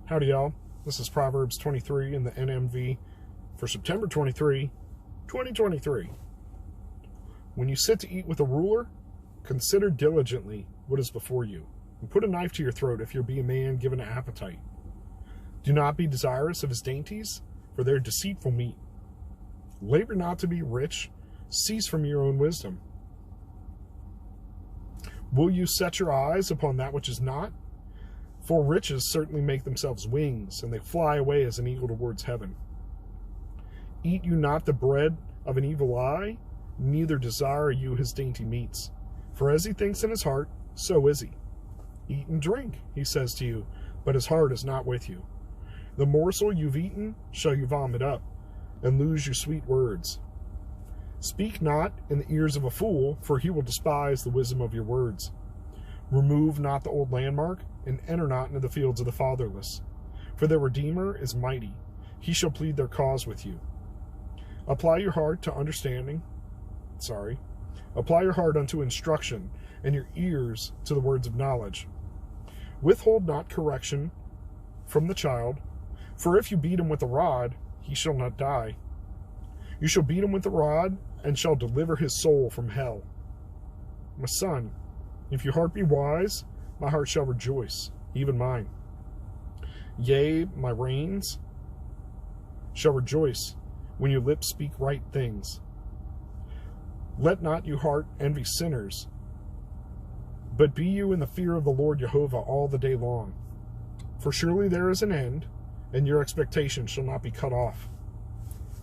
Howdy, y'all. This is Proverbs 23 in the NMV for September 23, 2023. When you sit to eat with a ruler, consider diligently what is before you, and put a knife to your throat if you be a man given an appetite. Do not be desirous of his dainties, for they are deceitful meat. Labor not to be rich, cease from your own wisdom. Will you set your eyes upon that which is not? For riches certainly make themselves wings, and they fly away as an eagle towards heaven. Eat you not the bread of an evil eye, neither desire you his dainty meats. For as he thinks in his heart, so is he. Eat and drink, he says to you, but his heart is not with you. The morsel you've eaten shall you vomit up, and lose your sweet words. Speak not in the ears of a fool, for he will despise the wisdom of your words. Remove not the old landmark, and enter not into the fields of the fatherless. For their Redeemer is mighty. He shall plead their cause with you. Apply your heart to understanding. Apply your heart unto instruction, and your ears to the words of knowledge. Withhold not correction from the child, for if you beat him with a rod, he shall not die. You shall beat him with the rod, and shall deliver his soul from hell. My son, if your heart be wise, my heart shall rejoice, even mine. Yea, my reins shall rejoice when your lips speak right things. Let not your heart envy sinners, but be you in the fear of the Lord Jehovah all the day long. For surely there is an end, and your expectation shall not be cut off.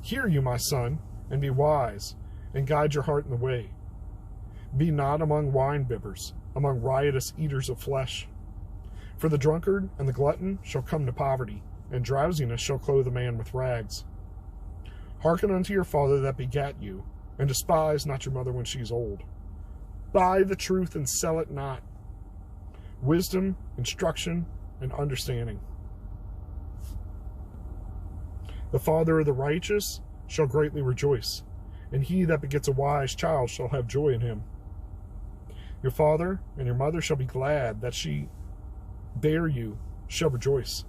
Hear you, my son, and be wise, and guide your heart in the way. Be not among wine-bibbers, among riotous eaters of flesh. For the drunkard and the glutton shall come to poverty, and drowsiness shall clothe a man with rags. Hearken unto your father that begat you, and despise not your mother when she is old. Buy the truth and sell it not. Wisdom, instruction, and understanding. The father of the righteous shall greatly rejoice, and he that begets a wise child shall have joy in him. Your father and your mother shall be glad that she bare you, shall rejoice.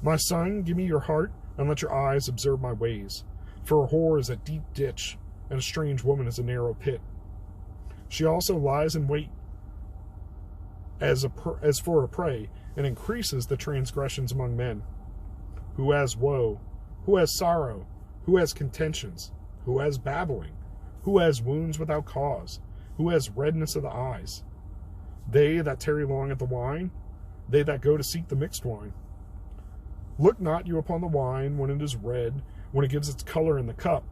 My son, give me your heart, and let your eyes observe my ways. For a whore is a deep ditch, and a strange woman is a narrow pit. She also lies in wait as for a prey, and increases the transgressions among men. Who has woe? Who has sorrow? Who has contentions? Who has babbling? Who has wounds without cause? Who has redness of the eyes? They that tarry long at the wine, they that go to seek the mixed wine. Look not you upon the wine when it is red, when it gives its color in the cup,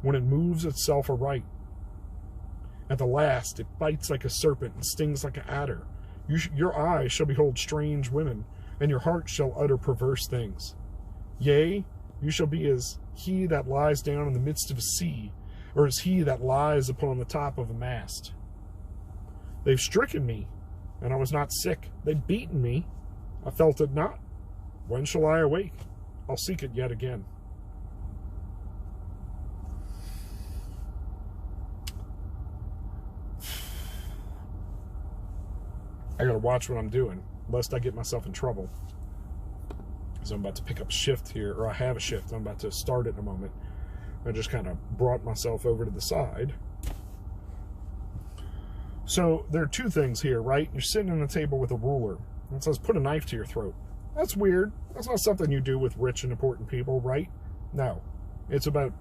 when it moves itself aright. At the last it bites like a serpent and stings like an adder. Your eyes shall behold strange women, and your heart shall utter perverse things. Yea, you shall be as he that lies down in the midst of a sea, or as he that lies upon the top of a mast. They've stricken me, and I was not sick. They've beaten me, I felt it not. When shall I awake? I'll seek it yet again. I gotta watch what I'm doing, lest I get myself in trouble. Because I'm about to pick up a shift here, or I have a shift. I'm about to start it in a moment. I just kind of brought myself over to the side. So there are two things here, right? You're sitting at a table with a ruler. And it says, put a knife to your throat. That's weird. That's not something you do with rich and important people, right? No. It's about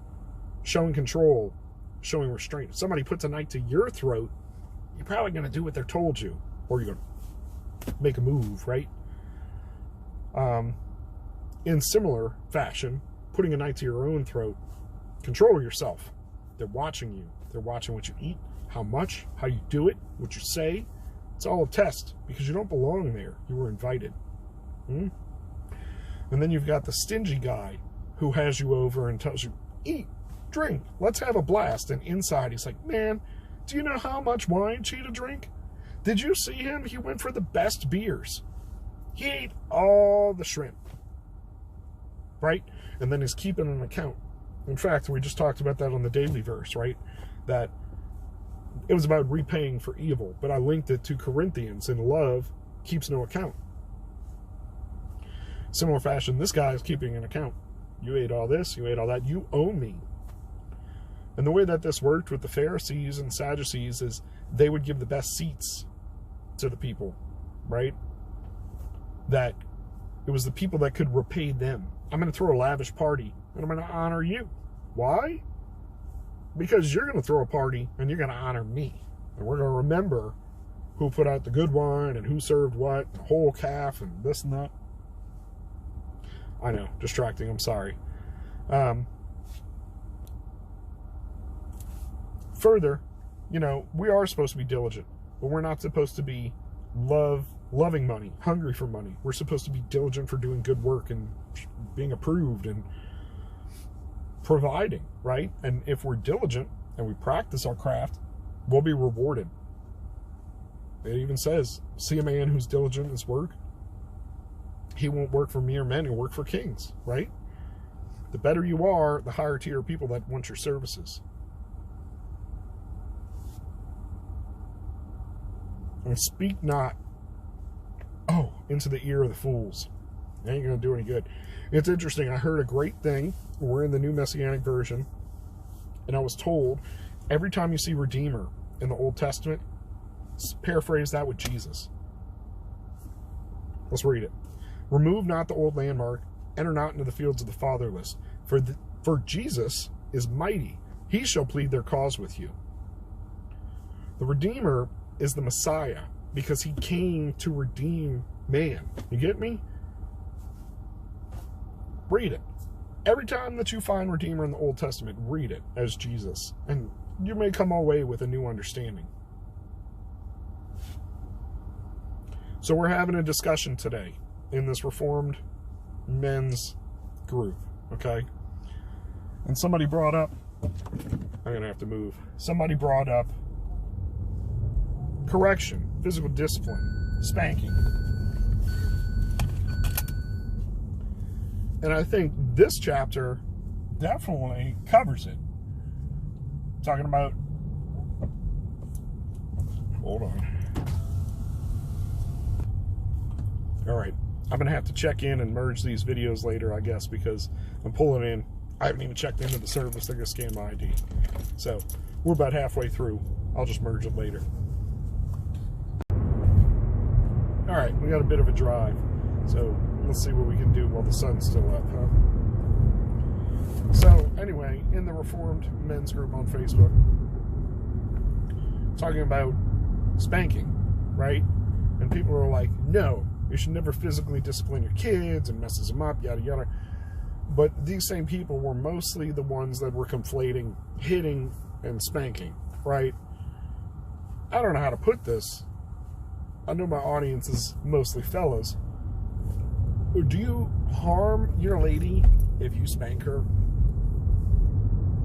showing control, showing restraint. If somebody puts a knife to your throat, you're probably going to do what they're told you. Or you're going to make a move, right? In similar fashion, putting a knife to your own throat, control yourself. They're watching you. They're watching what you eat, how much, how you do it, what you say. It's all a test because you don't belong there. You were invited. And then you've got the stingy guy who has you over and tells you, eat, drink, let's have a blast. And inside he's like, man, do you know how much wine Cheetah drink? Did you see him? He went for the best beers. He ate all the shrimp. Right? And then he's keeping an account. In fact, we just talked about that on the daily verse, right? That it was about repaying for evil. But I linked it to Corinthians, and love keeps no account. Similar fashion, this guy is keeping an account. You ate all this, you ate all that, you owe me. And the way that this worked with the Pharisees and Sadducees is they would give the best seats to the people, right? That it was the people that could repay them. I'm going to throw a lavish party, and I'm going to honor you. Why? Because you're going to throw a party, and you're going to honor me. And we're going to remember who put out the good wine, and who served what, the whole calf, and this and that. I know, distracting, I'm sorry. Further, you know, we are supposed to be diligent, but we're not supposed to be loving money, hungry for money. We're supposed to be diligent for doing good work and being approved and providing, right? And if we're diligent and we practice our craft, we'll be rewarded. It even says, see a man who's diligent in his work. He won't work for mere men, he'll work for kings, right? The better you are, the higher tier of people that want your services. And speak not, into the ear of the fools. It ain't going to do any good. It's interesting. I heard a great thing. We're in the New Messianic Version. And I was told, every time you see Redeemer in the Old Testament, paraphrase that with Jesus. Let's read it. Remove not the old landmark. Enter not into the fields of the fatherless. For Jesus is mighty. He shall plead their cause with you. The Redeemer is the Messiah because he came to redeem man. You get me? Read it. Every time that you find Redeemer in the Old Testament, read it as Jesus, and you may come away with a new understanding. So we're having a discussion today in this Reformed men's group, okay? And somebody brought up, I'm going to have to move. Somebody brought up correction, physical discipline, spanking. And I think this chapter definitely covers it. Talking about, hold on. All right, I'm going to have to check in and merge these videos later, I guess, because I'm pulling in. I haven't even checked into the service. They're going to scan my ID. So we're about halfway through. I'll just merge it later. All right, we got a bit of a drive. So let's see what we can do while the sun's still up, huh? So anyway, in the Reformed men's group on Facebook, talking about spanking, right? And people are like, no, you should never physically discipline your kids and messes them up, yada, yada. But these same people were mostly the ones that were conflating hitting and spanking, right? I don't know how to put this. I know my audience is mostly fellas. Do you harm your lady if you spank her?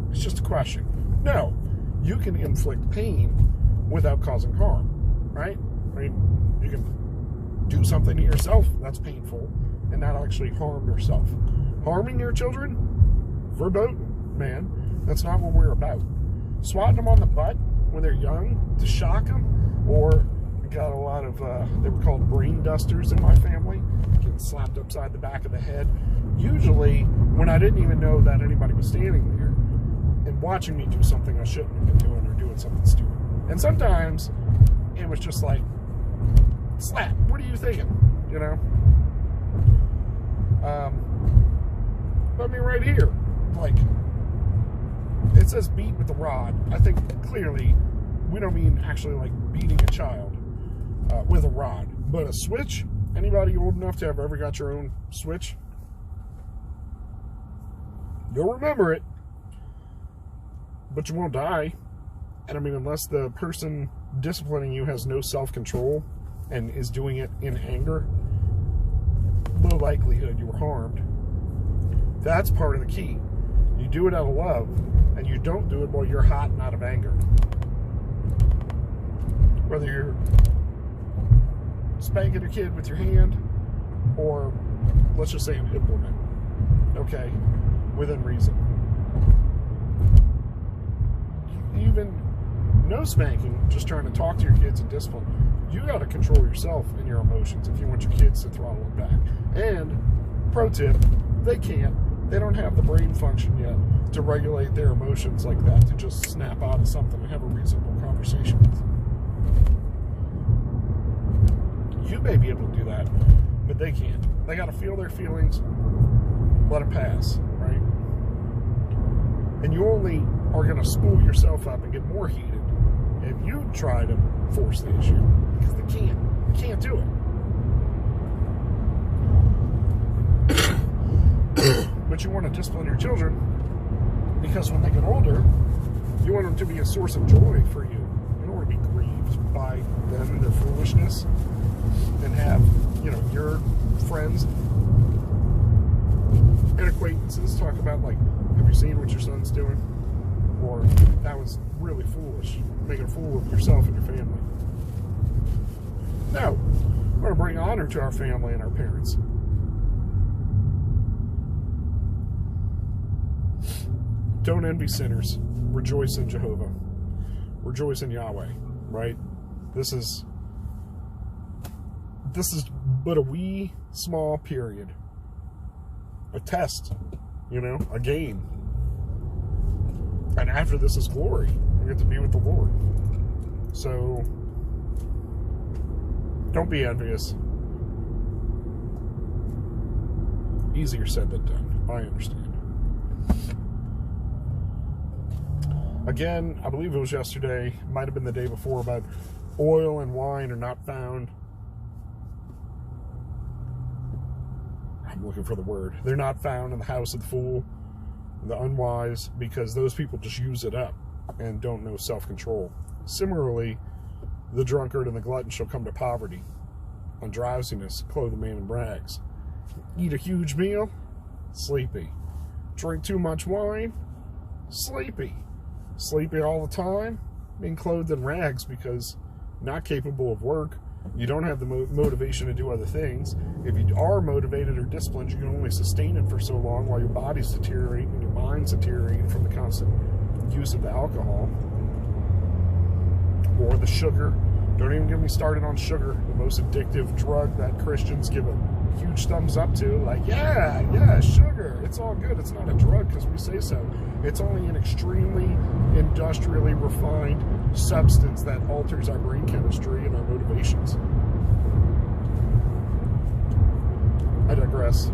It's just a question. No, you can inflict pain without causing harm, right? I mean, you can do something to yourself that's painful and not actually harm yourself. Harming your children? Verboten, man. That's not what we're about. Swatting them on the butt when they're young to shock them, or got a lot of, they were called brain dusters in my family, getting slapped upside the back of the head, usually when I didn't even know that anybody was standing there and watching me do something I shouldn't have been doing, or doing something stupid. And sometimes it was just like, slap, what are you thinking, you know? I mean, right here, like, it says beat with the rod. I think clearly we don't mean actually like beating a child with a rod, but a switch. Anybody old enough to have ever got your own switch? You'll remember it, but you won't die. And I mean, unless the person disciplining you has no self-control and is doing it in anger, low likelihood you were harmed. That's part of the key. You do it out of love, and you don't do it while you're hot and out of anger. Whether you're spanking a kid with your hand, or let's just say an implement, okay, within reason. Even no spanking, just trying to talk to your kids and discipline. You got to control yourself and your emotions if you want your kids to throttle them back. And pro tip, they can't. They don't have the brain function yet to regulate their emotions like that, to just snap out of something and have a reasonable conversation with them. You may be able to do that, but they can't. They got to feel their feelings, let it pass, right? And you only are going to spool yourself up and get more heated if you try to force the issue, because they can't. They can't do it. But you want to discipline your children because when they get older, you want them to be a source of joy for you. You don't want to be grieved by them and their foolishness, and have, your friends and acquaintances talk about, like, have you seen what your son's doing? Or, that was really foolish, making a fool of yourself and your family. No, we want to bring honor to our family and our parents. Don't envy sinners. Rejoice in Jehovah. Rejoice in Yahweh, right? This is but a wee small period. A test, a game. And after this is glory. We get to be with the Lord. So, don't be envious. Easier said than done. I understand. Again, I believe it was yesterday, might have been the day before, about oil and wine are not found. I'm looking for the word. They're not found in the house of the fool, the unwise, because those people just use it up and don't know self-control. Similarly, the drunkard and the glutton shall come to poverty. On drowsiness, clothe a man in rags. Eat a huge meal, sleepy. Drink too much wine, sleepy. Sleepy all the time, being clothed in rags because not capable of work. You don't have the motivation to do other things. If you are motivated or disciplined, you can only sustain it for so long while your body's deteriorating and your mind's deteriorating from the constant use of the alcohol or the sugar. Don't even get me started on sugar, the most addictive drug that Christians give a huge thumbs up to. Like, yeah, sugar, it's all good. It's not a drug because we say so. It's only an extremely industrially refined substance that alters our brain chemistry and our motivations. I digress.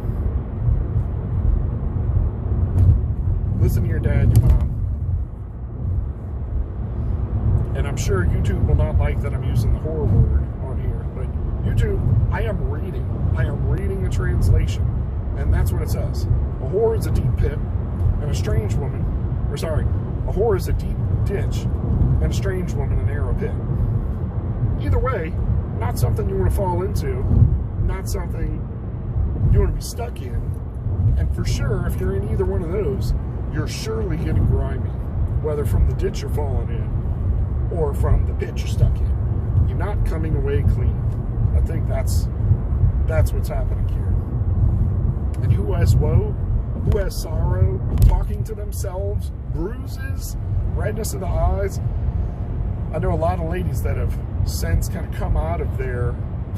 Listen to your dad, your mom. And I'm sure YouTube will not like that I'm using the horror word on here, but YouTube, I am reading a translation, and that's what it says. A whore is a deep pit, and a strange woman, a whore is a deep ditch, and a strange woman a narrow pit. Either way, not something you want to fall into, not something you want to be stuck in, and for sure, if you're in either one of those, you're surely getting grimy, whether from the ditch you're falling in, or from the pit you're stuck in. You're not coming away clean. I think that's what's happening here. And who has woe? Who has sorrow? Talking to themselves? Bruises? Redness of the eyes? I know a lot of ladies that have since kind of come out of their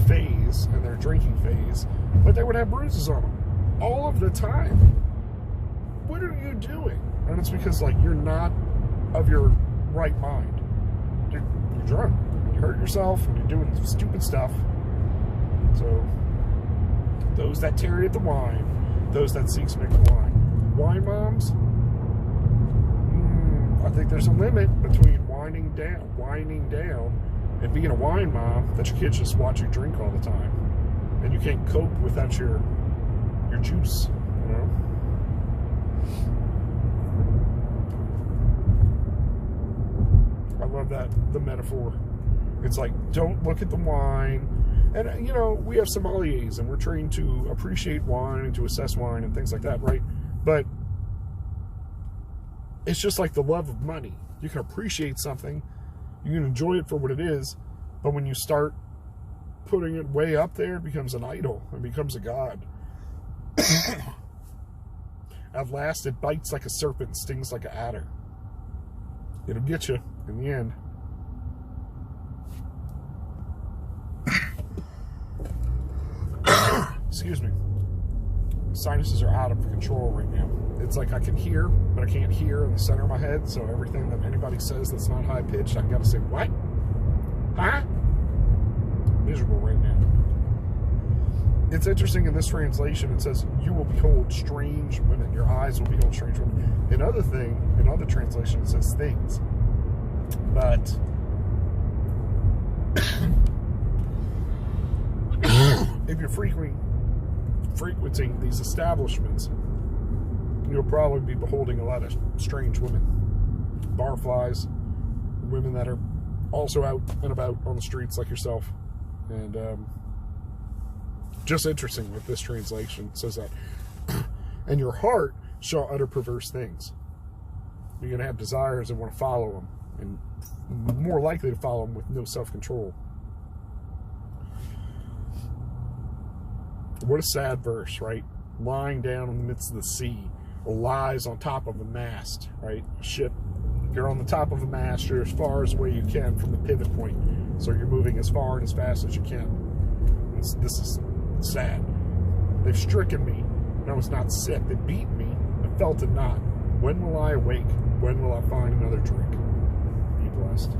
phase, and their drinking phase, but they would have bruises on them all of the time. What are you doing? And it's because, like, you're not of your right mind. You're drunk. You hurt yourself and you're doing stupid stuff. So, those that tarry at the wine, those that seek to make the wine. Wine moms, I think there's a limit between whining down, and being a wine mom that your kids just watch you drink all the time, and you can't cope without your juice, I love that, the metaphor. It's like, don't look at the wine. And, we have sommeliers, and we're trained to appreciate wine and to assess wine and things like that, right? But it's just like the love of money. You can appreciate something, you can enjoy it for what it is, but when you start putting it way up there, it becomes an idol. It becomes a god. At last, it bites like a serpent, stings like an adder. It'll get you in the end. Excuse me. sinuses are out of control right now. It's like I can hear, but I can't hear in the center of my head, so everything that anybody says that's not high-pitched, I've got to say, what? Huh? Miserable right now. It's interesting, in this translation, it says, you will behold strange women. Your eyes will behold strange women. In other translations, it says things. But if you're frequenting these establishments, you'll probably be beholding a lot of strange women. Barflies, women that are also out and about on the streets like yourself. And just interesting what this translation says that. And your heart shall utter perverse things. You're going to have desires and want to follow them, and more likely to follow them with no self-control. What a sad verse, right? Lying down in the midst of the sea, or lies on top of a mast, right? Ship, you're on the top of a mast, you're as far as away you can from the pivot point, so you're moving as far and as fast as you can. This is sad. They've stricken me, and I was not sick. They beat me, I felt it not. When will I awake? When will I find another drink? Be blessed.